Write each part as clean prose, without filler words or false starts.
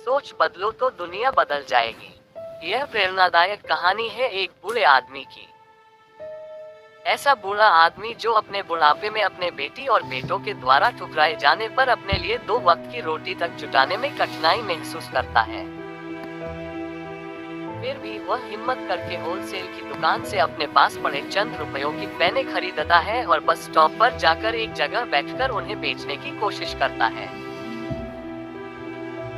सोच बदलो तो दुनिया बदल जाएगी। यह प्रेरणादायक कहानी है एक बूढ़े आदमी की। ऐसा बूढ़ा आदमी जो अपने बुढ़ापे में अपने बेटी और बेटों के द्वारा ठुकराए जाने पर अपने लिए 2 वक्त की रोटी तक जुटाने में कठिनाई महसूस करता है। फिर भी वह हिम्मत करके होलसेल की दुकान से अपने पास पड़े चंद रुपयों की पेनें खरीदता है और बस स्टॉप पर जाकर एक जगह बैठकर उन्हें बेचने की कोशिश करता है।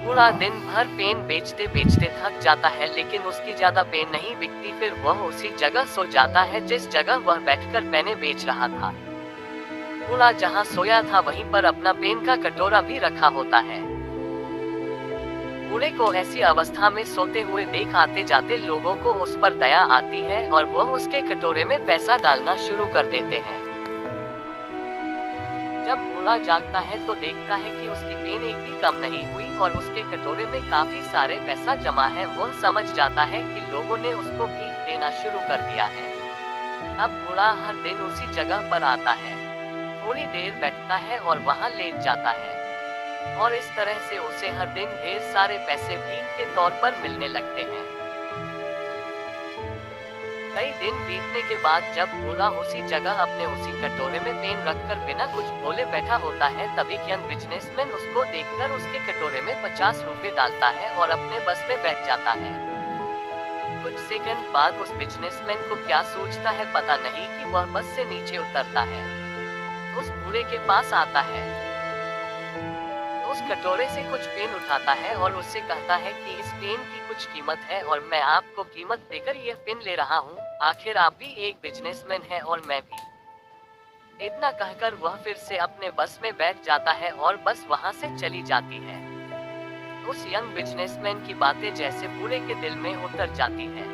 पूरा दिन भर पेन बेचते बेचते थक जाता है, लेकिन उसकी ज्यादा पेन नहीं बिकती। फिर वह उसी जगह सो जाता है जिस जगह वह बैठकर पेनें बेच रहा था। बूढ़ा जहाँ सोया था वहीं पर अपना पेन का कटोरा भी रखा होता है। बूढ़े को ऐसी अवस्था में सोते हुए देख आते जाते लोगों को उस पर दया आती है और वह उसके कटोरे में पैसा डालना शुरू कर देते हैं। जब बूढ़ा जागता है तो देखता है कि उसकी पेन एक भी कम नहीं हुई और उसके कटोरे में काफी सारे पैसा जमा है। वह समझ जाता है कि लोगों ने उसको भीख देना शुरू कर दिया है। अब बूढ़ा हर दिन उसी जगह पर आता है, थोड़ी देर बैठता है और वहां लेट जाता है और इस तरह से उसे हर दिन ढेर सारे पैसे भीख के तौर पर मिलने लगते हैं। कई दिन बीतने के बाद जब बूढ़ा उसी जगह अपने उसी कटोरे में पेन रखकर बिना कुछ बोले बैठा होता है, तभी यंग बिजनेसमैन उसको देखकर उसके कटोरे में 50 रुपए डालता है और अपने बस में बैठ जाता है। कुछ सेकंड बाद उस बिजनेसमैन को क्या सोचता है पता नहीं कि वह बस से नीचे उतरता है, उस बूढ़े के पास आता है, उस कटोरे से कुछ पेन उठाता है और उससे कहता है कि इस पेन की कुछ कीमत है और मैं आपको कीमत देकर यह पेन ले रहा हूँ। आखिर आप भी एक बिजनेसमैन हैं और मैं भी। इतना कहकर वह फिर से अपने बस में बैठ जाता है और बस वहां से चली जाती है। उस यंग बिजनेसमैन की बातें जैसे बूढ़े के दिल में उतर जाती है।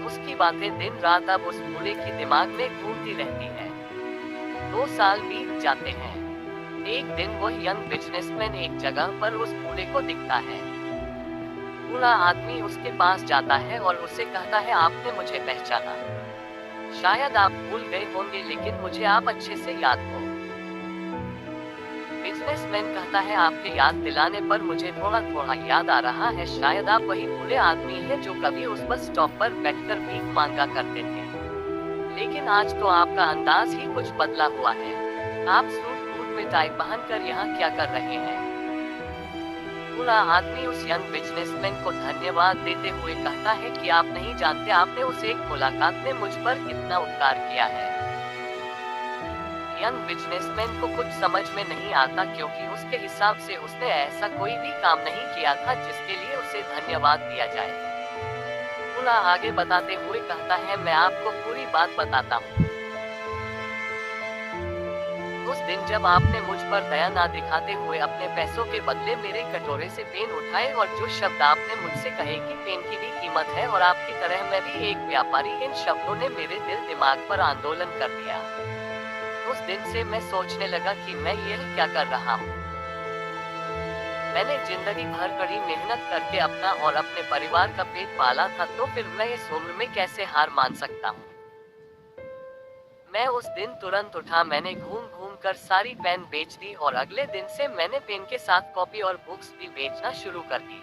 उसकी बातें दिन रात अब उस बूढ़े की दिमाग में घूमती रहती है। 2 साल बीत जाते हैं। एक दिन वह यंग बिजनेसमैन एक जगह पर उस बूढ़े को दिखता है। बूढ़ा आदमी उसके पास जाता है और उसे कहता है, आपने मुझे पहचाना? शायद आप भूल गए होंगे, लेकिन मुझे आप अच्छे से याद हो। बिजनेसमैन कहता है, आपके याद दिलाने पर मुझे थोड़ा थोड़ा याद आ रहा है। शायद आप वही बूढ़े आदमी हैं जो कभी उस बस स्टॉप पर बैठकर भीख मांगा करते थे, लेकिन आज तो आपका अंदाज ही कुछ बदला हुआ है। आप सूट में टाई पहनकर यहाँ क्या कर रहे हैं? बूढ़ा आदमी उस यंग बिजनेसमैन को धन्यवाद देते हुए कहता है कि आप नहीं जानते आपने उस एक मुलाकात में मुझ पर कितना उपकार किया है। यंग बिजनेसमैन को कुछ समझ में नहीं आता, क्योंकि उसके हिसाब से उसने ऐसा कोई भी काम नहीं किया था जिसके लिए उसे धन्यवाद दिया जाए। बूढ़ा आगे बताते हुए कहता है, मैं आपको पूरी बात बताता हूँ। उस दिन जब आपने मुझ पर दया ना दिखाते हुए अपने पैसों के बदले मेरे कटोरे से पेन उठाए और जो शब्द आपने मुझसे कहे कि पेन की भी कीमत है और आपकी तरह मैं भी एक व्यापारी, इन शब्दों ने मेरे दिल दिमाग पर आंदोलन कर दिया। उस दिन से मैं सोचने लगा कि मैं यह क्या कर रहा हूँ। मैंने जिंदगी भर कड़ी मेहनत करके अपना और अपने परिवार का पेट पाला था, तो फिर मैं इस उम्र में कैसे हार मान सकता हूँ। मैं उस दिन तुरंत उठा, मैंने घूम घूम कर सारी पेन बेच दी और अगले दिन से मैंने पेन के साथ कॉपी और बुक्स भी बेचना शुरू कर दी।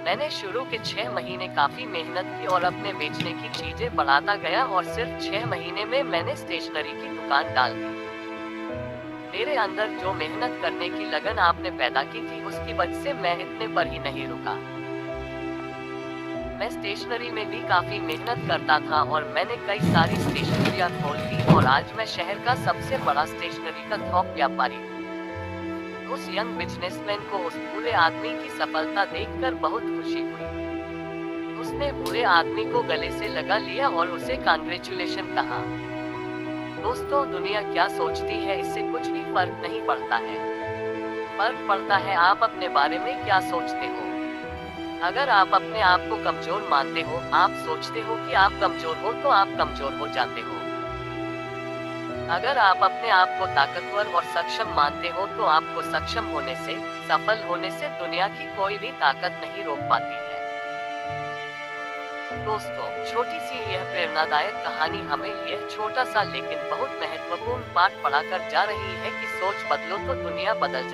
मैंने शुरू के 6 महीने काफी मेहनत की और अपने बेचने की चीजें बढ़ाता गया और सिर्फ 6 महीने में मैंने स्टेशनरी की दुकान डाल दी। मेरे अंदर जो मेहनत करने की लगन आपने पैदा की थी, उसकी वजह से मैं इतने पर ही नहीं रुका। मैं स्टेशनरी में भी काफी मेहनत करता था और मैंने कई सारी स्टेशनरियां खोल ली और आज मैं शहर का सबसे बड़ा स्टेशनरी का थोक व्यापारी हूँ। उस यंग बिजनेसमैन को उस बूढ़े आदमी की सफलता देखकर बहुत खुशी हुई। उसने बूढ़े आदमी को गले से लगा लिया और उसे कांग्रेचुलेशन कहा। दोस्तों, दुनिया क्या सोचती है इससे कुछ भी फर्क नहीं पड़ता है। फर्क पड़ता है आप अपने बारे में क्या सोचते हो। अगर आप अपने आप को कमजोर मानते हो, आप सोचते हो कि आप कमजोर हो, तो आप कमजोर हो जाते हो। अगर आप अपने आप को ताकतवर और सक्षम मानते हो, तो आपको सक्षम होने से, सफल होने से दुनिया की कोई भी ताकत नहीं रोक पाती है। दोस्तों, छोटी सी यह प्रेरणादायक कहानी हमें यह छोटा सा लेकिन बहुत महत्वपूर्ण पाठ पढ़ाकर जा रही है कि सोच बदलो तो दुनिया बदल जाए।